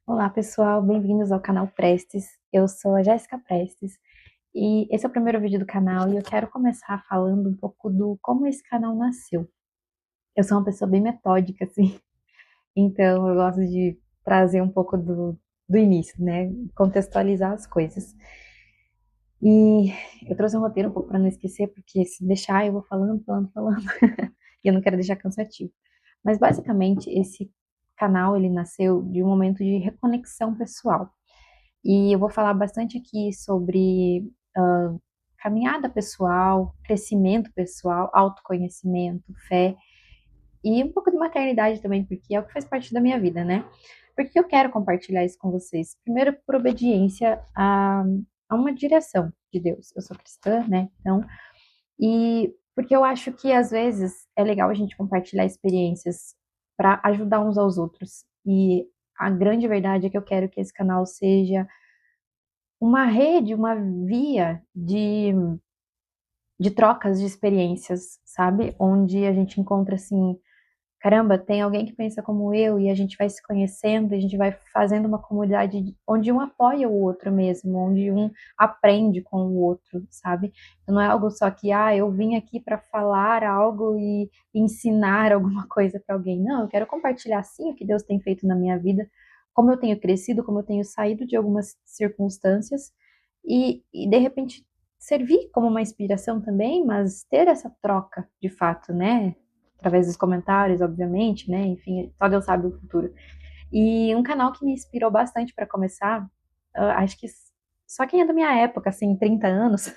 Olá, pessoal, bem-vindos ao canal Prestes. Eu sou a Jéssica Prestes e esse é o primeiro vídeo do canal e eu quero começar falando um pouco do como esse canal nasceu. Eu sou uma pessoa bem metódica, assim, então eu gosto de trazer um pouco do início, né? Contextualizar as coisas. E eu trouxe um roteiro um pouco para não esquecer, porque se deixar eu vou falando, falando, falando, e eu não quero deixar cansativo. Mas basicamente esse canal ele nasceu de um momento de reconexão pessoal. E eu vou falar bastante aqui sobre caminhada pessoal, crescimento pessoal, autoconhecimento, fé e um pouco de maternidade também, porque é o que faz parte da minha vida, né? Porque eu quero compartilhar isso com vocês. Primeiro, por obediência a uma direção de Deus. Eu sou cristã, né? Então, e porque eu acho que às vezes é legal a gente compartilhar experiências para ajudar uns aos outros. E a grande verdade é que eu quero que esse canal seja uma rede, uma via de trocas de experiências, sabe? Onde a gente encontra assim, caramba, tem alguém que pensa como eu e a gente vai se conhecendo, a gente vai fazendo uma comunidade onde um apoia o outro mesmo, onde um aprende com o outro, sabe? Então, não é algo só que, eu vim aqui para falar algo e ensinar alguma coisa para alguém. Não, eu quero compartilhar sim o que Deus tem feito na minha vida, como eu tenho crescido, como eu tenho saído de algumas circunstâncias e de repente servir como uma inspiração também, mas ter essa troca de fato, né? Através dos comentários, obviamente, né? Enfim, só Deus sabe o futuro. E um canal que me inspirou bastante para começar, acho que só quem é da minha época, assim, 30 anos,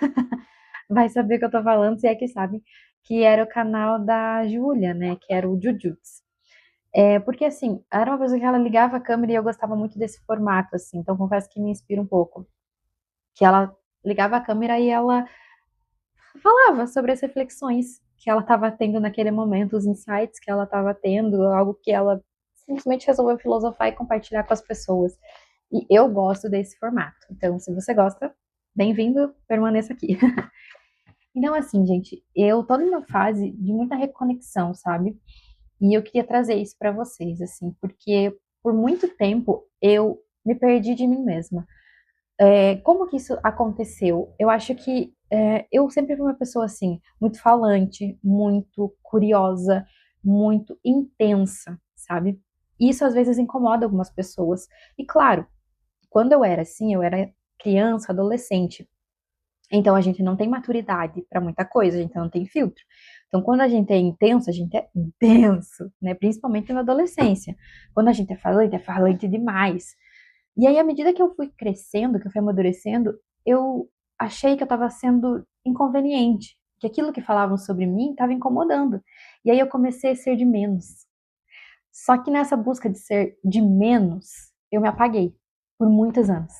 vai saber o que eu tô falando, se é que sabe, que era o canal da Júlia, né? Que era o Jujutsu. Porque, assim, era uma pessoa que ela ligava a câmera e eu gostava muito desse formato, assim, então confesso que me inspira um pouco. Que ela ligava a câmera e ela falava sobre as reflexões que ela estava tendo naquele momento, os insights que ela estava tendo, algo que ela simplesmente resolveu filosofar e compartilhar com as pessoas. E eu gosto desse formato. Então, se você gosta, bem-vindo, permaneça aqui. Então, assim, gente, eu tô numa fase de muita reconexão, sabe? E eu queria trazer isso para vocês, assim, porque por muito tempo eu me perdi de mim mesma. Como que isso aconteceu? Eu acho que eu sempre fui uma pessoa assim, muito falante, muito curiosa, muito intensa, sabe? Isso às vezes incomoda algumas pessoas. E claro, quando eu era assim, eu era criança, adolescente. Então a gente não tem maturidade para muita coisa, a gente não tem filtro. Então quando a gente é intenso, a gente é intenso, né? Principalmente na adolescência. Quando a gente é falante demais. E aí, à medida que eu fui crescendo, que eu fui amadurecendo, eu achei que eu estava sendo inconveniente, que aquilo que falavam sobre mim estava incomodando. E aí eu comecei a ser de menos. Só que nessa busca de ser de menos, eu me apaguei por muitos anos.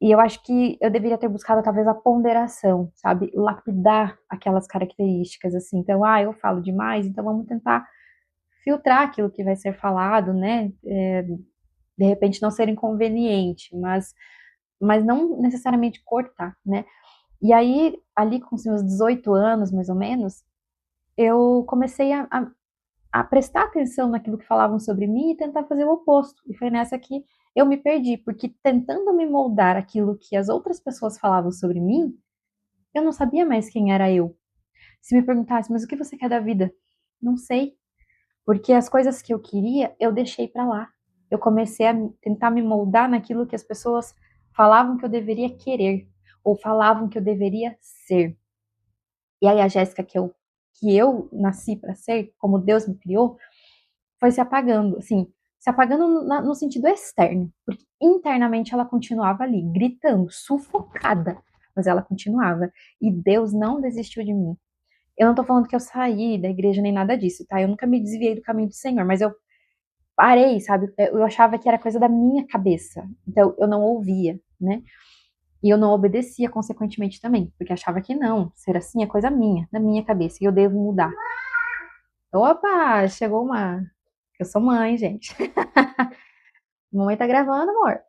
E eu acho que eu deveria ter buscado talvez a ponderação, sabe? Lapidar aquelas características, assim. Então, eu falo demais, então vamos tentar filtrar aquilo que vai ser falado, né? De repente não ser inconveniente, mas não necessariamente cortar, né? E aí, ali com os meus 18 anos, mais ou menos, eu comecei a prestar atenção naquilo que falavam sobre mim e tentar fazer o oposto. E foi nessa que eu me perdi, porque tentando me moldar aquilo que as outras pessoas falavam sobre mim, eu não sabia mais quem era eu. Se me perguntasse, mas o que você quer da vida? Não sei, porque as coisas que eu queria, eu deixei para lá. Eu comecei a tentar me moldar naquilo que as pessoas falavam que eu deveria querer, ou falavam que eu deveria ser. E aí a Jéssica que eu nasci para ser, como Deus me criou, foi se apagando, assim, se apagando no sentido externo, porque internamente ela continuava ali, gritando, sufocada, mas ela continuava. E Deus não desistiu de mim. Eu não tô falando que eu saí da igreja nem nada disso, tá? Eu nunca me desviei do caminho do Senhor, mas eu parei, sabe? Eu achava que era coisa da minha cabeça. Então eu não ouvia, né? E eu não obedecia consequentemente também, porque achava que não, ser assim é coisa minha, da minha cabeça, e eu devo mudar. Opa, chegou uma. Eu sou mãe, gente. Mamãe tá gravando, amor.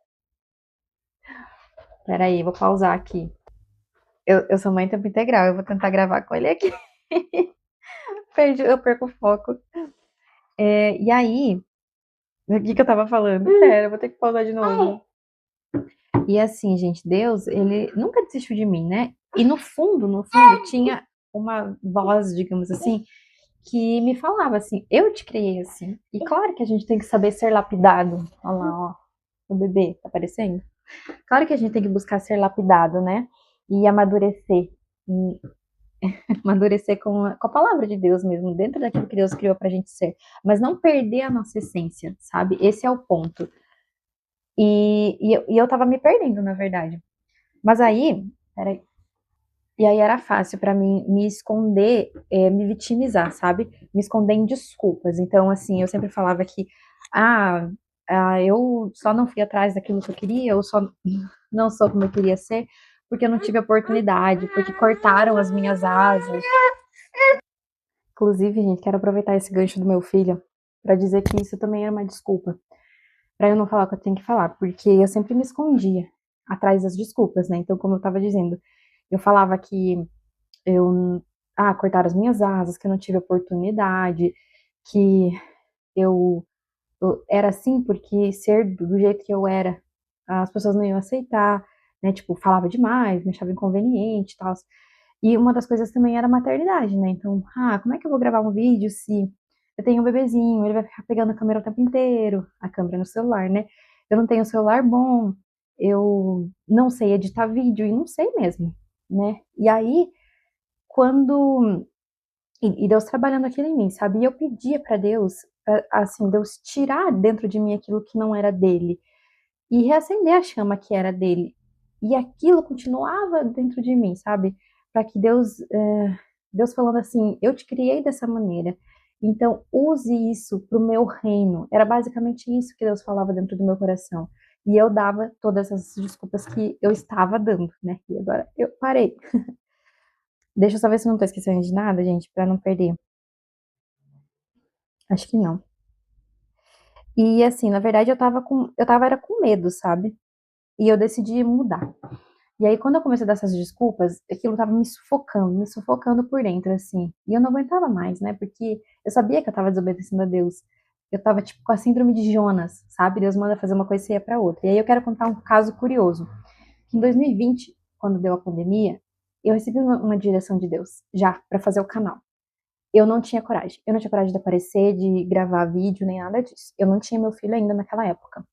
Peraí, vou pausar aqui. Eu sou mãe em tempo integral, eu vou tentar gravar com ele aqui. Eu perco o foco. E aí, O que eu tava falando? Pera, eu vou ter que pausar de novo. E assim, gente, Deus, ele nunca desistiu de mim, né? E no fundo, tinha uma voz, digamos assim, que me falava assim: eu te criei assim. E claro que a gente tem que saber ser lapidado. Olha lá, ó, o bebê tá aparecendo. Claro que a gente tem que buscar ser lapidado, né? E amadurecer. E amadurecer com a palavra de Deus mesmo, dentro daquilo que Deus criou pra gente ser. Mas não perder a nossa essência, sabe? Esse é o ponto. E eu tava me perdendo, na verdade. Mas aí, peraí. E aí era fácil pra mim me esconder, me vitimizar, sabe? Me esconder em desculpas. Então, assim, eu sempre falava que, ah, eu só não fui atrás daquilo que eu queria, eu só não sou como eu queria ser, porque eu não tive oportunidade, porque cortaram as minhas asas. Inclusive, gente, quero aproveitar esse gancho do meu filho pra dizer que isso também era uma desculpa, pra eu não falar o que eu tenho que falar, porque eu sempre me escondia atrás das desculpas, né? Então, como eu tava dizendo, eu falava que eu, cortaram as minhas asas, que eu não tive oportunidade, que eu, eu era assim porque ser do jeito que eu era, as pessoas não iam aceitar, né? Tipo, falava demais, me achava inconveniente e tal. E uma das coisas também era a maternidade, né? Então, como é que eu vou gravar um vídeo se eu tenho um bebezinho, ele vai ficar pegando a câmera o tempo inteiro, a câmera no celular, né? Eu não tenho um celular bom, eu não sei editar vídeo e não sei mesmo, né? E aí, quando e Deus trabalhando aquilo em mim, sabe? E eu pedia para Deus, assim, Deus tirar dentro de mim aquilo que não era dele e reacender a chama que era dele. E aquilo continuava dentro de mim, sabe? Para que Deus falando assim, eu te criei dessa maneira, então use isso para o meu reino. Era basicamente isso que Deus falava dentro do meu coração. E eu dava todas as desculpas que eu estava dando, né? E agora eu parei. Deixa eu só ver se eu não tô esquecendo de nada, gente, para não perder. Acho que não. E assim, na verdade eu tava era com medo, sabe? E eu decidi mudar. E aí quando eu comecei a dar essas desculpas, aquilo tava me sufocando por dentro, assim. E eu não aguentava mais, né? Porque eu sabia que eu tava desobedecendo a Deus. Eu tava tipo com a síndrome de Jonas, sabe? Deus manda fazer uma coisa e você ia pra outra. E aí eu quero contar um caso curioso. Que em 2020, quando deu a pandemia, eu recebi uma direção de Deus já pra fazer o canal. Eu não tinha coragem. Eu não tinha coragem de aparecer, de gravar vídeo, nem nada disso. Eu não tinha meu filho ainda naquela época.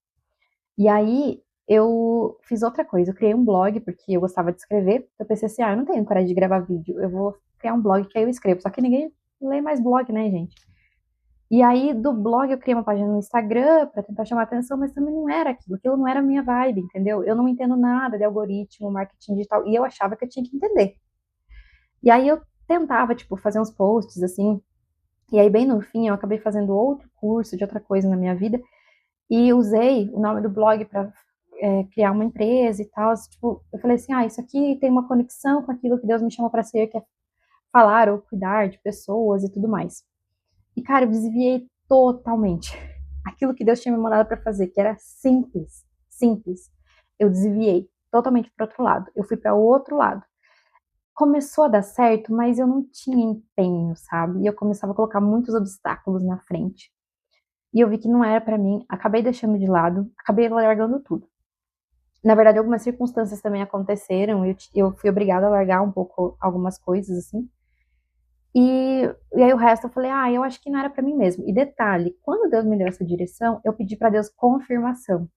E aí eu fiz outra coisa. Eu criei um blog, porque eu gostava de escrever. Eu pensei assim, eu não tenho coragem de gravar vídeo. Eu vou criar um blog que aí eu escrevo. Só que ninguém lê mais blog, né, gente? E aí do blog eu criei uma página no Instagram pra tentar chamar atenção, mas também não era aquilo. Aquilo não era a minha vibe, entendeu? Eu não entendo nada de algoritmo, marketing digital. E eu achava que eu tinha que entender. E aí eu tentava, tipo, fazer uns posts assim. E aí, bem no fim, eu acabei fazendo outro curso de outra coisa na minha vida e usei o nome do blog para criar uma empresa e tal. Tipo, eu falei assim: isso aqui tem uma conexão com aquilo que Deus me chamou para ser, que é falar ou cuidar de pessoas e tudo mais. E, cara, eu desviei totalmente aquilo que Deus tinha me mandado para fazer, que era simples, simples. Eu desviei totalmente para outro lado. Eu fui para o outro lado. Começou a dar certo, mas eu não tinha empenho, sabe? E eu começava a colocar muitos obstáculos na frente. E eu vi que não era pra mim, acabei deixando de lado, acabei largando tudo. Na verdade, algumas circunstâncias também aconteceram, eu fui obrigada a largar um pouco algumas coisas, assim. E aí o resto eu falei, eu acho que não era pra mim mesmo. E detalhe, quando Deus me deu essa direção, eu pedi pra Deus confirmação.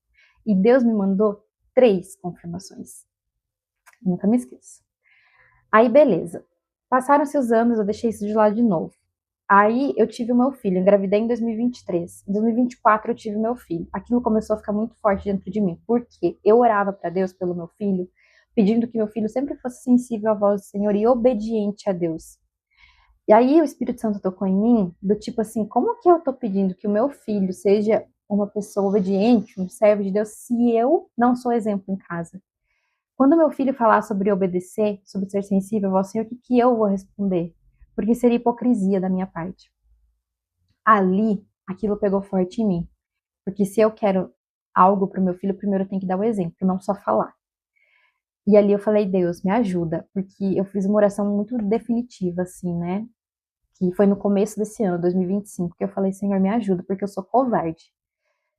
E Deus me mandou 3 confirmações. Nunca me esqueço. Aí, beleza. Passaram-se os anos, eu deixei isso de lado de novo. Aí eu tive o meu filho, engravidei em 2023. Em 2024 eu tive meu filho. Aquilo começou a ficar muito forte dentro de mim, porque eu orava para Deus pelo meu filho, pedindo que meu filho sempre fosse sensível à voz do Senhor e obediente a Deus. E aí o Espírito Santo tocou em mim, do tipo assim, como que eu tô pedindo que o meu filho seja uma pessoa obediente, um servo de Deus, se eu não sou exemplo em casa? Quando meu filho falar sobre obedecer, sobre ser sensível ao Senhor, o que que eu vou responder? Porque seria hipocrisia da minha parte. Ali, aquilo pegou forte em mim. Porque se eu quero algo para o meu filho, primeiro eu tenho que dar o exemplo, não só falar. E ali eu falei, Deus, me ajuda, porque eu fiz uma oração muito definitiva, assim, né? Que foi no começo desse ano, 2025, que eu falei, Senhor, me ajuda, porque eu sou covarde.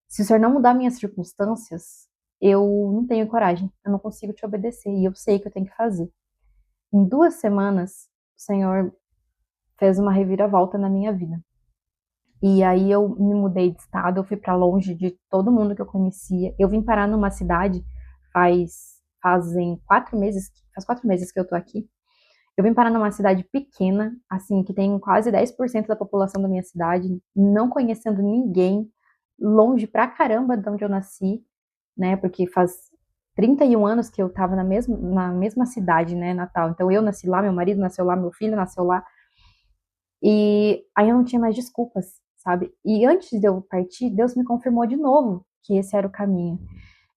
Se o Senhor não mudar minhas circunstâncias, eu não tenho coragem, eu não consigo te obedecer, e eu sei que eu tenho que fazer. Em 2 semanas, o Senhor fez uma reviravolta na minha vida. E aí eu me mudei de estado, eu fui para longe de todo mundo que eu conhecia. Eu vim parar numa cidade fazem 4 meses, faz 4 meses que eu tô aqui. Eu vim parar numa cidade pequena, assim, que tem quase 10% da população da minha cidade, não conhecendo ninguém, longe pra caramba de onde eu nasci, né? Porque faz 31 anos que eu tava na mesma cidade, né, Natal. Então eu nasci lá, meu marido nasceu lá, meu filho nasceu lá. E aí eu não tinha mais desculpas, sabe? E antes de eu partir, Deus me confirmou de novo que esse era o caminho.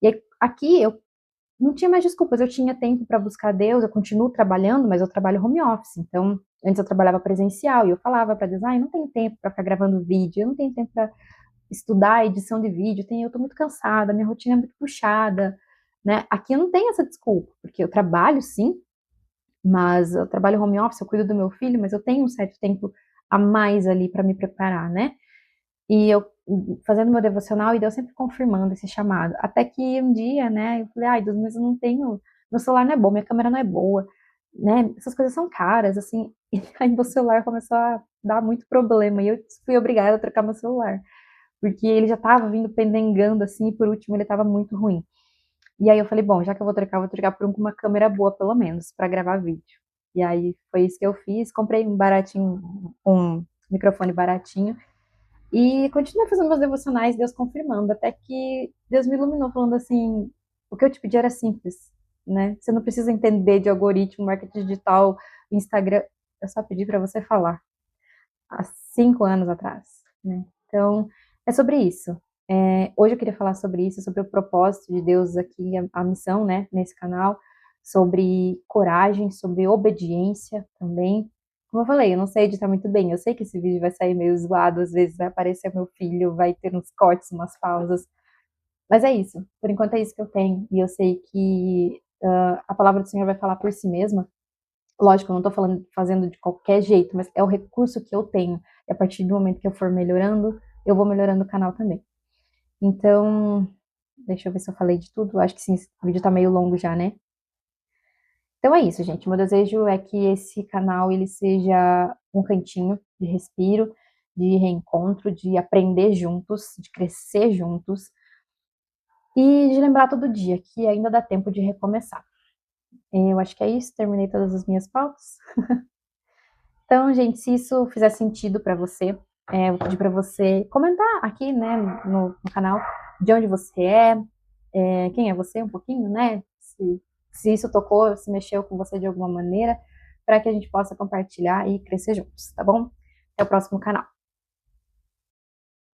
E aí, aqui eu não tinha mais desculpas, eu tinha tempo para buscar Deus, eu continuo trabalhando, mas eu trabalho home office. Então, antes eu trabalhava presencial e eu falava para Deus, não tenho tempo para ficar gravando vídeo, eu não tenho tempo para estudar edição de vídeo, eu tô muito cansada, minha rotina é muito puxada, né? Aqui eu não tenho essa desculpa, porque eu trabalho sim, mas eu trabalho home office, eu cuido do meu filho, mas eu tenho um certo tempo a mais ali para me preparar, né? E eu fazendo meu devocional e Deus sempre confirmando esse chamado. Até que um dia, né, eu falei, ai, Deus, mas eu não tenho, meu celular não é bom, minha câmera não é boa, né? Essas coisas são caras, assim. E aí meu celular começou a dar muito problema e eu fui obrigada a trocar meu celular, porque ele já estava vindo pendengando assim, e por último ele estava muito ruim. E aí eu falei, bom, já que eu vou trocar por uma câmera boa pelo menos para gravar vídeo. E aí foi isso que eu fiz, comprei um baratinho, um microfone baratinho e continuei fazendo meus devocionais, Deus confirmando, até que Deus me iluminou, falando assim: o que eu te pedi era simples, né? Você não precisa entender de algoritmo, marketing digital, Instagram. Eu só pedi para você falar, há 5 anos atrás, né? Então, é sobre isso. Hoje eu queria falar sobre isso, sobre o propósito de Deus aqui, a missão, né, nesse canal, sobre coragem, sobre obediência também. Como eu falei, eu não sei editar muito bem, eu sei que esse vídeo vai sair meio zoado, às vezes vai aparecer meu filho, vai ter uns cortes, umas pausas, mas é isso, por enquanto é isso que eu tenho, e eu sei que a palavra do Senhor vai falar por si mesma. Lógico, eu não tô falando, fazendo de qualquer jeito, mas é o recurso que eu tenho, e a partir do momento que eu for melhorando, eu vou melhorando o canal também. Então, deixa eu ver se eu falei de tudo. Acho que sim, esse vídeo tá meio longo já, né? Então é isso, gente. Meu desejo é que esse canal ele seja um cantinho de respiro, de reencontro, de aprender juntos, de crescer juntos e de lembrar todo dia que ainda dá tempo de recomeçar. Eu acho que é isso. Terminei todas as minhas pautas. Então, gente, se isso fizer sentido para você, eu vou pedir para você comentar aqui, né, no canal, de onde você quem é você um pouquinho, né? Se isso tocou, se mexeu com você de alguma maneira, para que a gente possa compartilhar e crescer juntos, tá bom? Até o próximo canal.